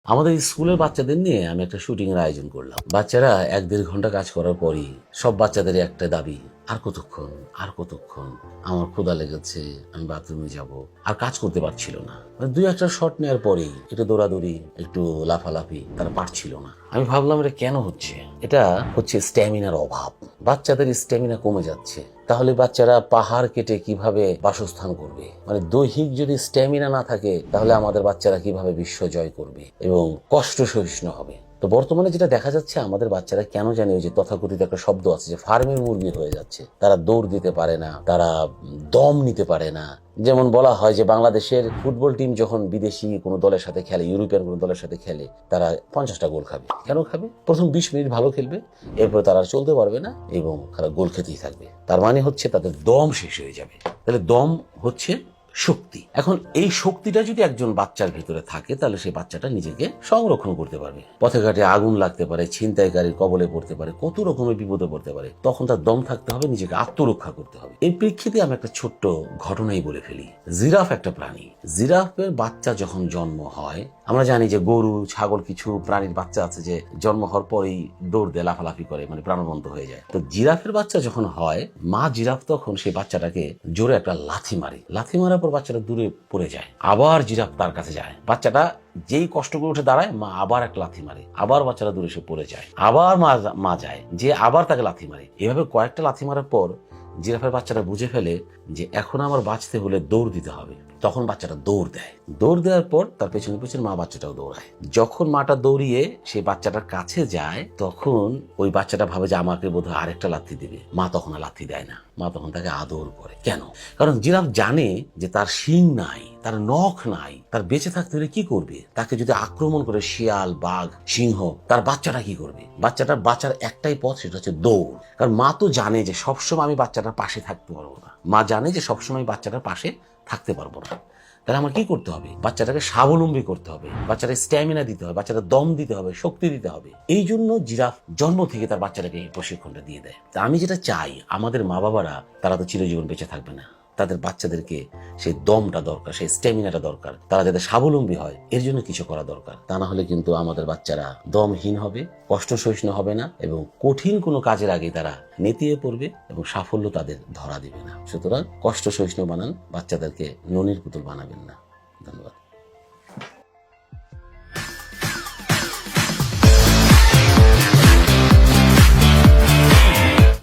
আমাদের স্কুলের বাচ্চাদের নিয়ে আমি একটা শুটিং এর আয়োজন করলাম। বাচ্চারা 1-1.5 ঘন্টা কাজ করার পরই সব বাচ্চাদেরই একটা দাবি, আর কতক্ষণ, আর কতক্ষণ, আমার ক্ষুধা লেগেছে, আমি বাথরুমে যাব। আর কাজ করতে পারছিল না। মানে 2-1টা শট নেওয়ার পরেই একটু দৌড়াদৌড়ি, একটু লাফালাফি, তারা পারছিল না। আমি ভাবলাম এটা কেন হচ্ছে? এটা হচ্ছে স্ট্যামিনার অভাব। বাচ্চাদের স্ট্যামিনা কমে যাচ্ছে। তাহলে বাচ্চারা পাহাড় কেটে কিভাবে বাসস্থান করবে? মানে দৈহিক যদি স্ট্যামিনা না থাকে, তাহলে আমাদের বাচ্চারা কিভাবে বিশ্ব জয় করবে এবং কষ্ট সহিষ্ণু হবে? তো বর্তমানে যেটা দেখা যাচ্ছে, আমাদের বাচ্চারা কেন জানি ওই যে তথাকথিত একটা শব্দ আছে যে ফার্মের মুরগি হয়ে যাচ্ছে। তারা দৌড় দিতে পারে না, তারা দম নিতে পারে না। যেমন বলা হয় যে বাংলাদেশের ফুটবল টিম যখন বিদেশি কোনো দলের সাথে খেলে, ইউরোপিয়ান কোনো দলের সাথে খেলে, তারা 50টা গোল খাবে। কেন খাবে? প্রথম 20 মিনিট ভালো খেলবে, এরপর তারা আর চলতে পারবে না এবং তারা গোল খেতেই থাকবে। তার মানে হচ্ছে তাদের দম শেষ হয়ে যাবে। তাহলে দম হচ্ছে শক্তি। এখন এই শক্তিটা যদি একজন বাচ্চার ভিতরে থাকে, তাহলে সেই বাচ্চাটা নিজেকে সংরক্ষণ করতে পারবে। পথে ঘাটে আগুন লাগতে পারে, ছিনতাইকারীর কবলে পড়তে পারে, কত রকমের বিপদে পড়তে পারে। তখন তার দম থাকতে হবে, নিজেকে আত্মরক্ষা করতে হবে। এই প্রেক্ষিতে আমি একটা ছোট্ট ঘটনাই বলে ফেলি। জিরাফ একটা প্রাণী। জিরাফের বাচ্চা যখন জন্ম হয়, আমরা জানি যে গরু, ছাগল, কিছু প্রাণীর বাচ্চা আছে যে জন্ম হওয়ার পরেই দৌড় দেয়, লাফালাফি করে, মানে প্রাণবন্ত হয়ে যায়। তো জিরাফের বাচ্চা যখন হয়, মা জিরাফ তখন সেই বাচ্চাটাকে জোরে একটা লাথি মারে। লাথি মারার পর বাচ্চাটা দূরে পড়ে যায়। আবার জিরাফ তার কাছে যায়। বাচ্চাটা যেই কষ্ট করে উঠে দাঁড়ায়, মা আবার একটা লাথি মারে। আবার বাচ্চাটা দূরে সে পড়ে যায়। আবার মা যায়, যে আবার তাকে লাথি মারে। এভাবে কয়েকটা লাথি মারার পর জিরাফের বাচ্চাটা বুঝে ফেলে যে এখন আমার বাঁচতে হলে দৌড় দিতে হবে। তখন বাচ্চাটা দৌড় দেয়। দৌড় দেওয়ার পর তার পেছনে পেছনে মা বাচ্চাটাও দৌড়ায়। যখন মাটা দৌড়িয়ে সেই বাচ্চাটার কাছে যায়, তখন ওই বাচ্চাটা ভাবে যে আমাকে বোধহয় আরেকটা লাথি দিবে। মা তখন আর লাথি দেয় না, মা তখন তাকে আদর করে। কেন? কারণ জিরাফ জানে যে তার শিং নাই, তার নখ নাই, তার বেঁচে থাকতে হলে কি করবে? তাকে যদি আক্রমণ করে শিয়াল, বাঘ, সিংহ, তার বাচ্চাটা কি করবে? বাচ্চাটার বাঁচার একটাই পথ, সেটা হচ্ছে দৌড়। কারণ মা তো জানে যে সবসময় আমি বাচ্চাটার পাশে থাকতে পারবো না। মা জানে যে সবসময় বাচ্চাটার পাশে থাকতে পারবো না। তাহলে আমার কি করতে হবে? বাচ্চাটাকে স্বাবলম্বী করতে হবে, বাচ্চাটাকে স্ট্যামিনা দিতে হবে, বাচ্চাটা দম দিতে হবে, শক্তি দিতে হবে। এই জন্য জিরাফ জন্ম থেকে তার বাচ্চাটাকে এই প্রশিক্ষণটা দিয়ে দেয়। তা আমি যেটা চাই, আমাদের মা বাবারা, তারা তো চিরজীবন বেঁচে থাকবে না। তাদের বাচ্চাদেরকে সেই দমটা দরকার, সেই স্ট্যামিনাটা দরকার। তারা যাতে স্বাবলম্বী হয়, এর জন্য কিছু করা দরকার। তা না হলে কিন্তু আমাদের বাচ্চারা দমহীন হবে, কষ্ট সহিষ্ণু হবে না এবং কঠিন কোনো কাজের আগে তারা নেতিয়ে পড়বে এবং সাফল্য তাদের ধরা দিবে না। সুতরাং কষ্ট সহিষ্ণু বানান, বাচ্চাদেরকে ননির পুতুল বানাবেন না। ধন্যবাদ।